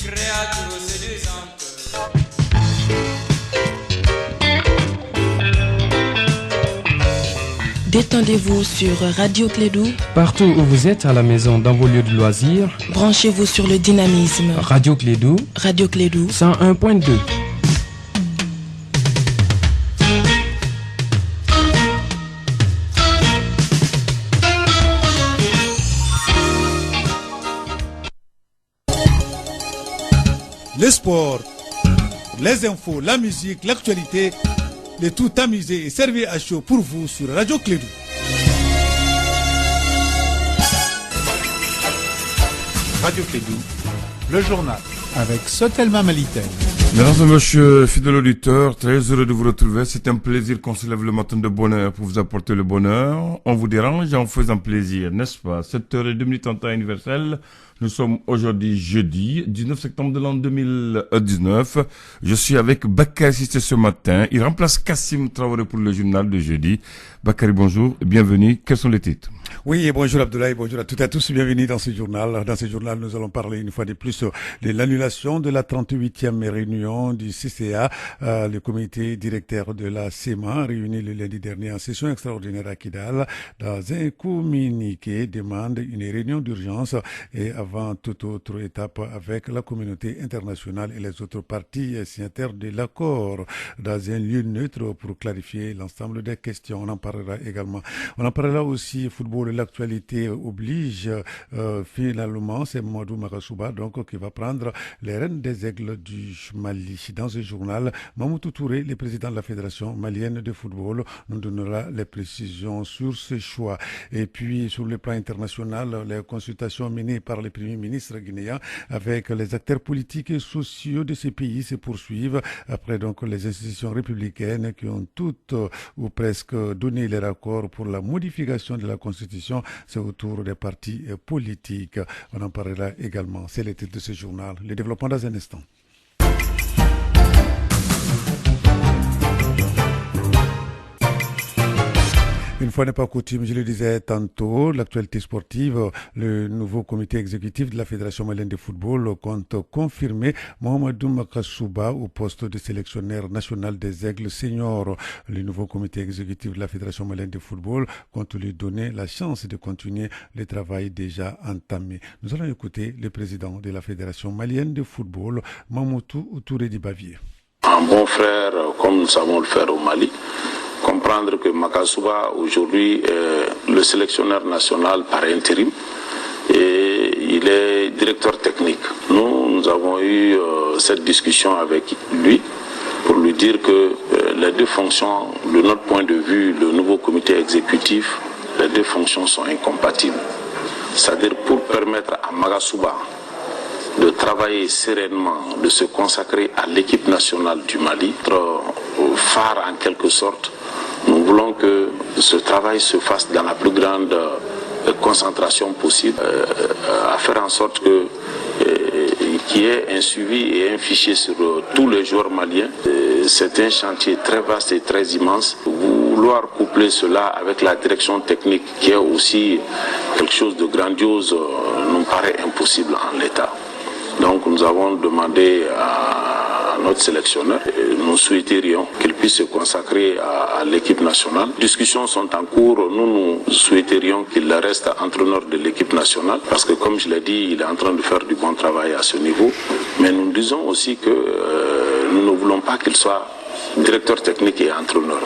créature séduisante. Détendez-vous sur Radio Clédou. Partout où vous êtes, à la maison, dans vos lieux de loisirs. Branchez-vous sur le dynamisme. Radio Clédou. Radio Clédou. 101.2. Le sport, les infos, la musique, l'actualité, le tout amusé et servi à chaud pour vous sur Radio Clédou. Radio Clédou, le journal, avec Sotelma Malitel. Mesdames et messieurs, fidèles auditeurs, très heureux de vous retrouver. C'est un plaisir qu'on se lève le matin de bonne heure pour vous apporter le bonheur. On vous dérange en faisant plaisir, n'est-ce pas? 7h02 en temps universel. Nous sommes aujourd'hui jeudi, 19 septembre de l'an 2019. Je suis avec Bakary Cissé ce matin. Il remplace Kassim Traoré pour le journal de jeudi. Bakary, bonjour, bienvenue. Quels sont les titres? Oui, bonjour Abdoulaye, bonjour à toutes et à tous. Bienvenue dans ce journal. Dans ce journal, nous allons parler une fois de plus de l'annulation de la 38e réunion du CCA. Le comité directeur de la CEMA, réuni le lundi dernier en session extraordinaire à Kidal, dans un communiqué, demande une réunion d'urgence et avant toute autre étape avec la communauté internationale et les autres parties signataires de l'accord dans un lieu neutre pour clarifier l'ensemble des questions. On en parlera également. On en parlera aussi football. L'actualité oblige finalement, c'est Mamadou Makasouba donc qui va prendre les rênes des aigles du Mali. Dans ce journal, Mamoudou Touré, le président de la Fédération malienne de football, nous donnera les précisions sur ce choix. Et puis sur le plan international, les consultations menées par le premier ministre guinéen avec les acteurs politiques et sociaux de ces pays se poursuivent après donc les institutions républicaines qui ont toutes ou presque donné leur accord pour la modification de la Constitution. C'est autour des partis politiques. On en parlera également. C'est le titre de ce journal. Le développement dans un instant. Une fois n'est pas coutume, je le disais tantôt, l'actualité sportive, le nouveau comité exécutif de la Fédération malienne de football compte confirmer Mohamedou Makasouba au poste de sélectionneur national des Aigles seniors. Le nouveau comité exécutif de la Fédération malienne de football compte lui donner la chance de continuer le travail déjà entamé. Nous allons écouter le président de la Fédération malienne de football, Mamoudou Touré Bavier. Un bon frère, comme nous savons le faire au Mali. Comprendre que Makasouba aujourd'hui est le sélectionneur national par intérim et il est directeur technique. Nous avons eu cette discussion avec lui pour lui dire que les deux fonctions, de notre point de vue, le nouveau comité exécutif, les deux fonctions sont incompatibles. C'est-à-dire pour permettre à Makasouba de travailler sereinement, de se consacrer à l'équipe nationale du Mali, être phare en quelque sorte. Nous voulons que ce travail se fasse dans la plus grande concentration possible, à faire en sorte qu'il y ait un suivi et un fichier sur tous les joueurs maliens. C'est un chantier très vaste et très immense. Vouloir coupler cela avec la direction technique, qui est aussi quelque chose de grandiose, nous paraît impossible en l'état. Donc nous avons demandé à notre sélectionneur, nous souhaiterions qu'il puisse se consacrer à l'équipe nationale. Les discussions sont en cours, nous souhaiterions qu'il reste entraîneur de l'équipe nationale, parce que comme je l'ai dit, il est en train de faire du bon travail à ce niveau. Mais nous disons aussi que nous ne voulons pas qu'il soit directeur technique et entraîneur.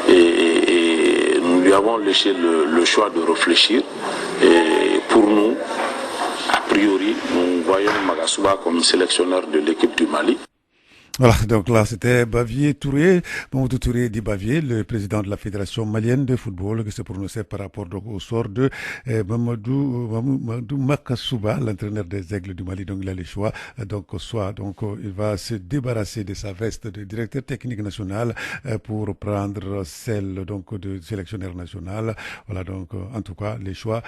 Et nous lui avons laissé le choix de réfléchir. Et pour nous, a priori, nous voyons Makasouba comme sélectionneur de l'équipe du Mali. Voilà, donc là c'était Bavier Touré, Mamoudou Touré dit Bavier, le président de la Fédération malienne de football, qui s'est prononcé par rapport donc, au sort de Mamadou Makasouba, l'entraîneur des Aigles du Mali. Donc il a le choix, donc il va se débarrasser de sa veste de directeur technique national pour prendre celle donc de sélectionneur national. Voilà donc en tout cas les choix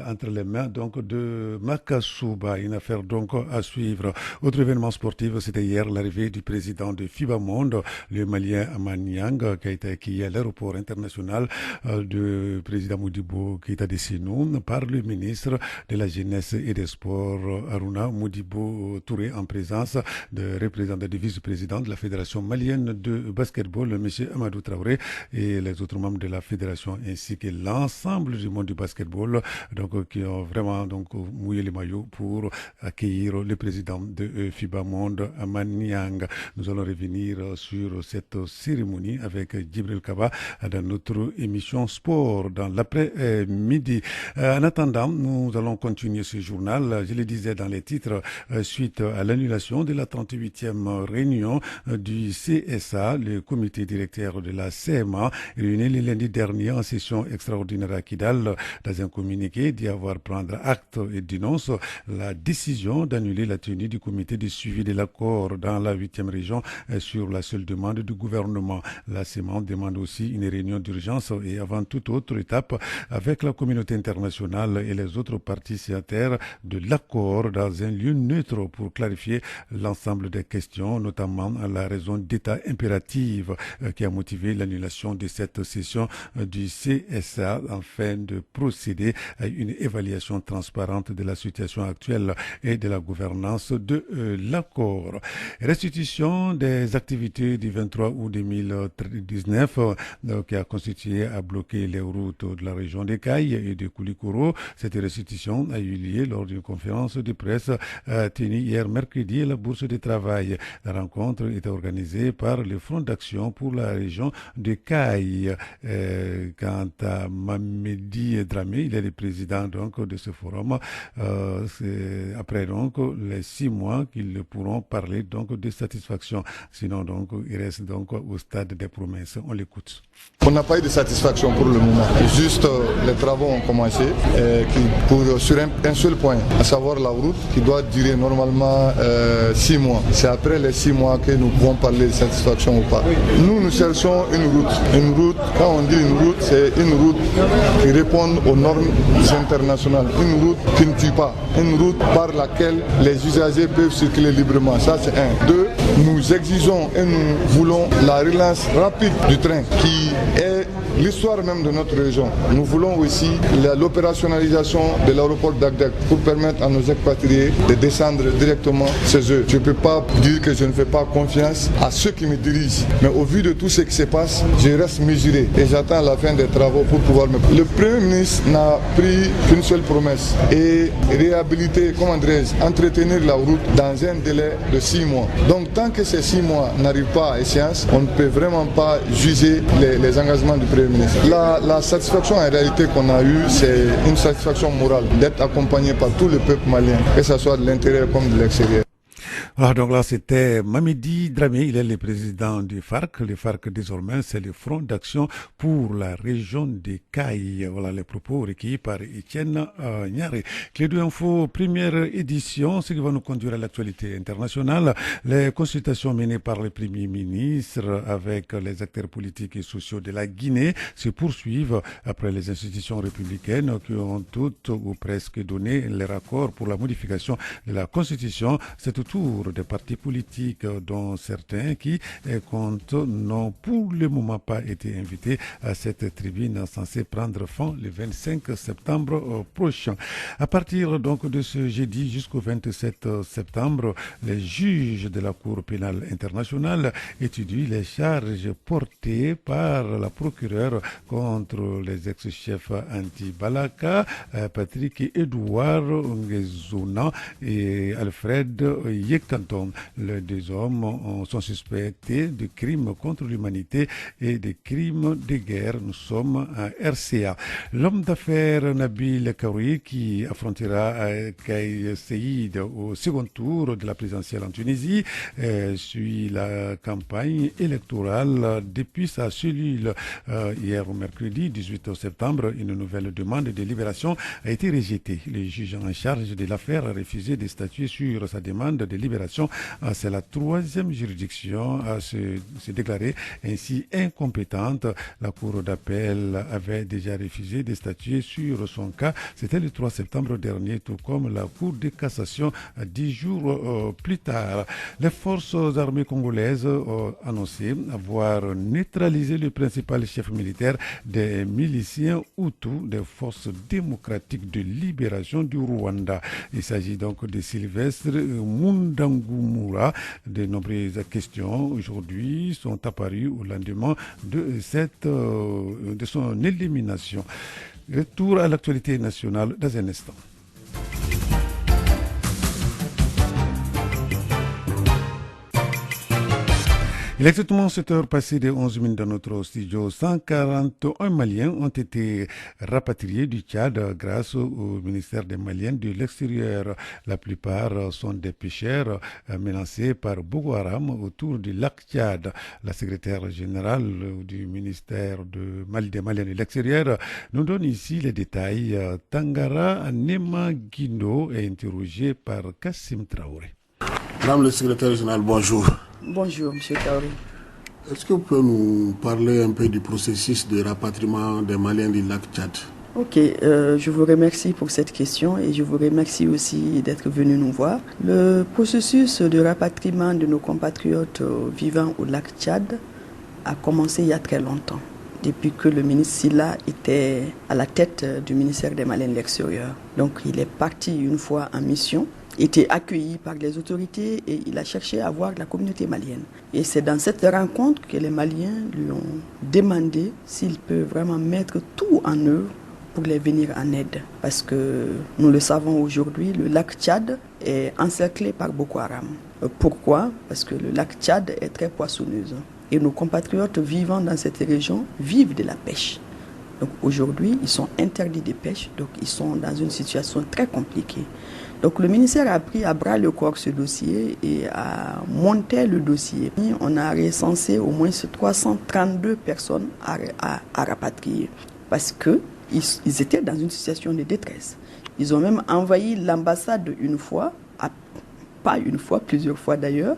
entre les mains donc de Makasouba, une affaire donc à suivre. Autre événement sportif, c'était hier l'arrivée du président président de FIBA Monde, le Malien Aman Niang, qui a été accueilli à l'aéroport international de président Modibo Keïta Dessino par le ministre de la Jeunesse et des Sports, Aruna Modibo Touré, en présence de représentants du vice-président de la Fédération malienne de basketball, M. Amadou Traoré, et les autres membres de la fédération, ainsi que l'ensemble du monde du basketball, donc, qui ont vraiment donc mouillé les maillots pour accueillir le président de FIBA Monde, Aman Niang. Nous allons revenir sur cette cérémonie avec Djibril Kaba dans notre émission Sport dans l'après-midi. En attendant, nous allons continuer ce journal. Je le disais dans les titres, suite à l'annulation de la 38e réunion du CSA, le comité directeur de la CMA, réuni le lundi dernier en session extraordinaire à Kidal. Dans un communiqué, dit avoir prendre acte et dénonce la décision d'annuler la tenue du comité de suivi de l'accord dans la 8e région sur la seule demande du gouvernement. La CMA demande aussi une réunion d'urgence et avant toute autre étape avec la communauté internationale et les autres parties signataires de l'accord dans un lieu neutre pour clarifier l'ensemble des questions, notamment la raison d'état impérative qui a motivé l'annulation de cette session du CSA afin de procéder à une évaluation transparente de la situation actuelle et de la gouvernance de l'accord. Restitution des activités du 23 août 2019 qui a constitué à bloquer les routes de la région des Cailles et de Koulikoro. Cette restitution a eu lieu lors d'une conférence de presse tenue hier mercredi à la Bourse du Travail. La rencontre était organisée par le Front d'action pour la région de Cailles. Quant à Mamedi Dramé, il est le président donc de ce forum. C'est après donc les 6 mois qu'ils pourront parler donc de satisfaction. Sinon donc il reste donc au stade des promesses. On l'écoute. On n'a pas eu de satisfaction pour le moment. Juste les travaux ont commencé sur un seul point, à savoir la route qui doit durer normalement 6 mois. C'est après les 6 mois que nous pouvons parler de satisfaction ou pas. Nous cherchons une route. Une route, quand on dit une route, c'est une route qui répond aux normes internationales. Une route qui ne tue pas. Une route par laquelle les usagers peuvent circuler librement. Ça c'est un. 2, nous exigeons et nous voulons la relance rapide du train qui est l'histoire même de notre région. Nous voulons aussi l'opérationnalisation de l'aéroport d'Agdek pour permettre à nos expatriés de descendre directement chez eux. Je ne peux pas dire que je ne fais pas confiance à ceux qui me dirigent, mais au vu de tout ce qui se passe, je reste mesuré et j'attends la fin des travaux pour pouvoir me... Le Premier ministre n'a pris qu'une seule promesse et réhabiliter, entretenir la route dans un délai de 6 mois. Donc tant que ces 6 mois n'arrivent pas à échéance, on ne peut vraiment pas juger les engagements du Premier ministre. La satisfaction en réalité qu'on a eue, c'est une satisfaction morale d'être accompagné par tout le peuple malien, que ce soit de l'intérieur comme de l'extérieur. Alors donc là, c'était Mamedi Dramé, il est le président du FARC. Le FARC, désormais, c'est le Front d'action pour la région des Cailles. Voilà les propos recueillis par Etienne Niaré. Clédou Info, première édition, ce qui va nous conduire à l'actualité internationale. Les consultations menées par le Premier ministre avec les acteurs politiques et sociaux de la Guinée se poursuivent après les institutions républicaines qui ont toutes ou presque donné leur accord pour la modification de la Constitution. C'est au tour des partis politiques, dont certains qui comptent n'ont pour le moment pas été invités à cette tribune censée prendre fin le 25 septembre prochain. À partir donc de ce jeudi jusqu'au 27 septembre, les juges de la Cour pénale internationale étudient les charges portées par la procureure contre les ex-chefs anti-Balaka, Patrick Edouard Ngezona et Alfred Yekanton. Les 2 hommes sont suspectés de crimes contre l'humanité et de crimes de guerre. Nous sommes à RCA. L'homme d'affaires Nabil Karoui, qui affrontera Kais Saïd au second tour de la présidentielle en Tunisie, suit la campagne électorale depuis sa cellule. Hier, mercredi 18 septembre, une nouvelle demande de libération a été rejetée. Le juge en charge de l'affaire a refusé de statuer sur sa demande de libération déclaration. C'est la troisième juridiction à se déclarer ainsi incompétente. La Cour d'appel avait déjà refusé de statuer sur son cas. C'était le 3 septembre dernier, tout comme la Cour de cassation 10 jours plus tard. Les forces armées congolaises ont annoncé avoir neutralisé le principal chef militaire des miliciens Hutus des forces démocratiques de libération du Rwanda. Il s'agit donc de Sylvestre Mundangumura. De nombreuses questions aujourd'hui sont apparues au lendemain de son élimination. Retour à l'actualité nationale dans un instant. Il est exactement 7 heures passées de 11 minutes dans notre studio. 141 Maliens ont été rapatriés du Tchad grâce au ministère des Maliens de l'extérieur. La plupart sont des pêcheurs menacés par Boko Haram autour du lac Tchad. La secrétaire générale du ministère des Maliens de l'extérieur nous donne ici les détails. Tangara Nema Guindo est interrogé par Kassim Traoré. Madame le secrétaire général, bonjour. Bonjour, M. Traoré. Est-ce que vous pouvez nous parler un peu du processus de rapatriement des Maliens du lac Tchad? Ok, je vous remercie pour cette question et je vous remercie aussi d'être venu nous voir. Le processus de rapatriement de nos compatriotes vivant au lac Tchad a commencé il y a très longtemps, depuis que le ministre Silla était à la tête du ministère des Maliens de l'extérieur. Donc il est parti une fois en mission, était accueilli par les autorités et il a cherché à voir la communauté malienne. Et c'est dans cette rencontre que les Maliens lui ont demandé s'il peut vraiment mettre tout en œuvre pour les venir en aide. Parce que nous le savons aujourd'hui, le lac Tchad est encerclé par Boko Haram. Pourquoi? Parce que le lac Tchad est très poissonneuse. Et nos compatriotes vivant dans cette région vivent de la pêche. Donc aujourd'hui, ils sont interdits de pêche, donc ils sont dans une situation très compliquée. Donc le ministère a pris à bras le corps ce dossier et a monté le dossier. On a recensé au moins 332 personnes à rapatrier parce qu'ils étaient dans une situation de détresse. Ils ont même envahi l'ambassade une fois, pas une fois, plusieurs fois d'ailleurs.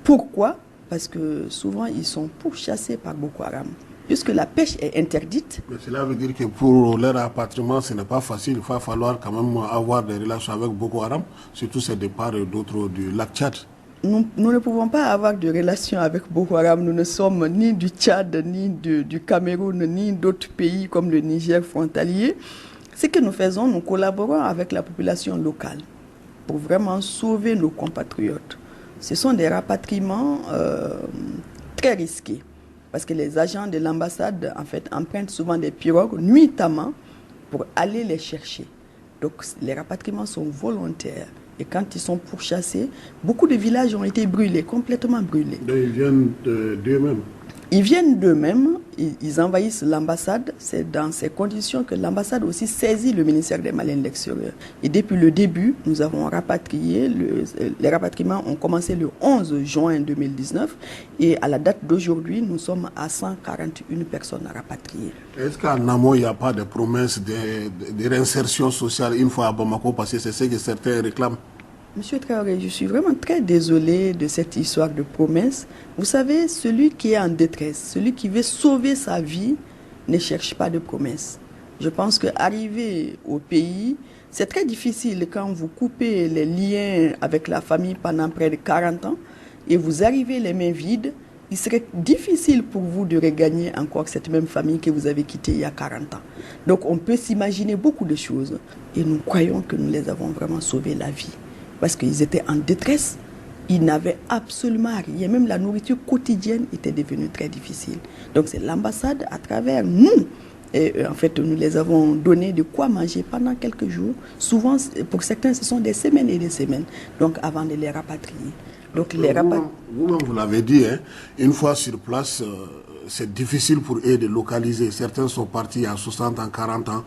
Pourquoi? Parce que souvent ils sont pourchassés par Boko Haram. Puisque la pêche est interdite. Mais cela veut dire que pour leur rapatriement, ce n'est pas facile. Il va falloir quand même avoir des relations avec Boko Haram, surtout ces départs d'autres du lac Tchad. Nous ne pouvons pas avoir de relations avec Boko Haram. Nous ne sommes ni du Tchad, ni du Cameroun, ni d'autres pays comme le Niger frontalier. Ce que nous faisons, nous collaborons avec la population locale pour vraiment sauver nos compatriotes. Ce sont des rapatriements très risqués. Parce que les agents de l'ambassade, en fait, empruntent souvent des pirogues nuitamment pour aller les chercher. Donc, les rapatriements sont volontaires. Et quand ils sont pourchassés, beaucoup de villages ont été brûlés, complètement brûlés. Donc, ils viennent d'eux-mêmes? Ils viennent d'eux-mêmes, ils envahissent l'ambassade. C'est dans ces conditions que l'ambassade aussi saisit le ministère des Maliens de l'extérieur. Et depuis le début, nous avons rapatrié, les rapatriements ont commencé le 11 juin 2019 et à la date d'aujourd'hui, nous sommes à 141 personnes rapatriées. Est-ce qu'en amont, il n'y a pas de promesses de réinsertion sociale une fois à Bamako, parce que c'est ce que certains réclament? Monsieur Traoré, je suis vraiment très désolé de cette histoire de promesses. Vous savez, celui qui est en détresse, celui qui veut sauver sa vie, ne cherche pas de promesses. Je pense qu'arriver au pays, c'est très difficile quand vous coupez les liens avec la famille pendant près de 40 ans et vous arrivez les mains vides. Il serait difficile pour vous de regagner encore cette même famille que vous avez quittée il y a 40 ans. Donc on peut s'imaginer beaucoup de choses et nous croyons que nous les avons vraiment sauvé la vie. Parce qu'ils étaient en détresse, ils n'avaient absolument rien. Même la nourriture quotidienne était devenue très difficile. Donc c'est l'ambassade, à travers nous, et en fait nous les avons donné de quoi manger pendant quelques jours. Souvent, pour certains, ce sont des semaines et des semaines, donc avant de les rapatrier. Donc vous-même, vous l'avez dit, hein, une fois sur place, c'est difficile pour eux de localiser. Certains sont partis à 60 ans, 40 ans.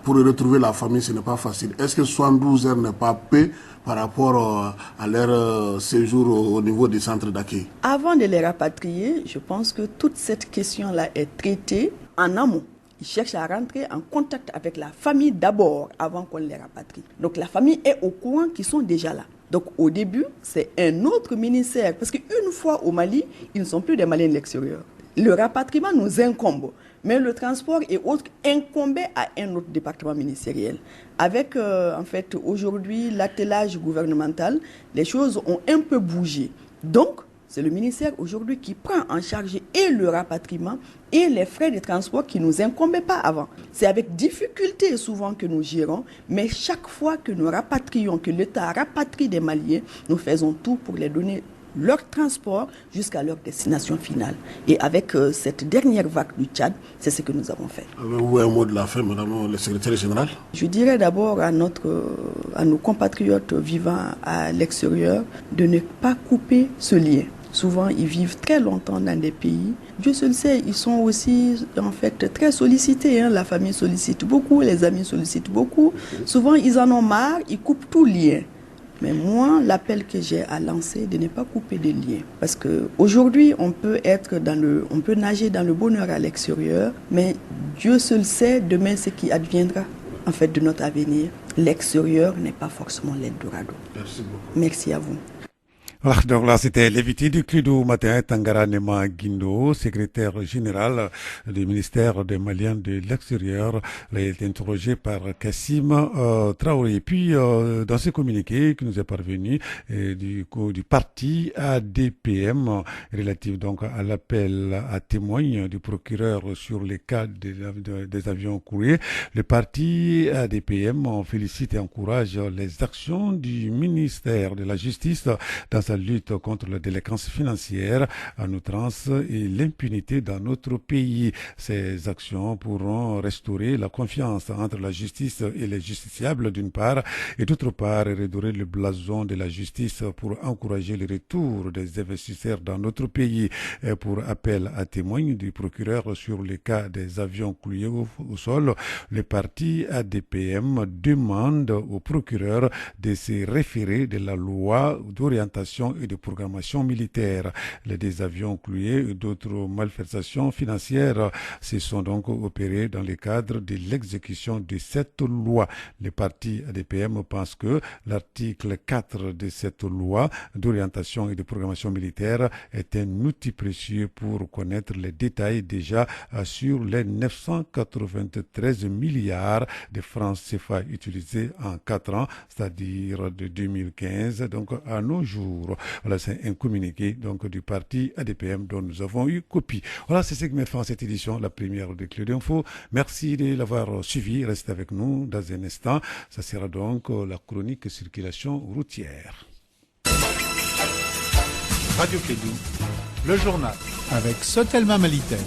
Pour retrouver la famille, ce n'est pas facile. Est-ce que 72 heures n'est pas peu par rapport à leur séjour au niveau des centres d'accueil? Avant de les rapatrier, je pense que toute cette question-là est traitée en amont. Ils cherchent à rentrer en contact avec la famille d'abord, avant qu'on les rapatrie. Donc la famille est au courant qu'ils sont déjà là. Donc au début, c'est un autre ministère. Parce qu'une fois au Mali, ils ne sont plus des Maliens de l'extérieur. Le rapatriement nous incombe. Mais le transport et autres incombait à un autre département ministériel. Avec, en fait, aujourd'hui, l'attelage gouvernemental, les choses ont un peu bougé. Donc, c'est le ministère aujourd'hui qui prend en charge et le rapatriement et les frais de transport qui ne nous incombaient pas avant. C'est avec difficulté souvent que nous gérons, mais chaque fois que nous rapatrions, que l'État rapatrie des Maliens, nous faisons tout pour les donner leur transport jusqu'à leur destination finale. Et avec cette dernière vague du Tchad, c'est ce que nous avons fait. Avez-vous un mot de la fin, madame le secrétaire général? Je dirais d'abord à nos compatriotes vivant à l'extérieur de ne pas couper ce lien. Souvent, ils vivent très longtemps dans des pays. Dieu seul sait, ils sont aussi en fait très sollicités. La famille sollicite beaucoup, les amis sollicitent beaucoup. Souvent, ils en ont marre, ils coupent tout lien. Mais moi, l'appel que j'ai à lancer, de ne pas couper de liens. Parce qu'aujourd'hui, on peut nager dans le bonheur à l'extérieur, mais Dieu seul sait demain ce qui adviendra en fait de notre avenir. L'extérieur n'est pas forcément l'Eldorado. Merci beaucoup. Merci à vous. Voilà, donc là, c'était l'invité du Clédou matin, Tangara Nema Guindo, secrétaire général du ministère des Maliens de l'extérieur. Il a été interrogé par Kassim Traoré. Et puis, dans ce communiqué qui nous est parvenu du parti ADPM, relatif donc à l'appel à témoins du procureur sur les cas des avions courriers, le parti ADPM félicite et encourage les actions du ministère de la Justice dans sa lutte contre la délinquance financière en outrance et l'impunité dans notre pays. Ces actions pourront restaurer la confiance entre la justice et les justiciables d'une part et d'autre part redorer le blason de la justice pour encourager le retour des investisseurs dans notre pays. Et pour appel à témoins du procureur sur le cas des avions cloués au sol, le parti ADPM demande au procureur de se référer de la loi d'orientation et de programmation militaire. Les avions cloués et d'autres malversations financières se sont donc opérés dans le cadre de l'exécution de cette loi. Le parti ADPM pense que l'article 4 de cette loi d'orientation et de programmation militaire est un outil précieux pour connaître les détails déjà sur les 993 milliards de francs CFA utilisés en 4 ans, c'est-à-dire de 2015 donc à nos jours. Voilà, c'est un communiqué donc du parti ADPM dont nous avons eu copie. Voilà, c'est ce qui met fin à cette édition, la première de Clé d'Info. Merci de l'avoir suivi. Restez avec nous dans un instant. Ça sera donc la chronique circulation routière. Radio Clédou, le journal avec Sotelma Malitel.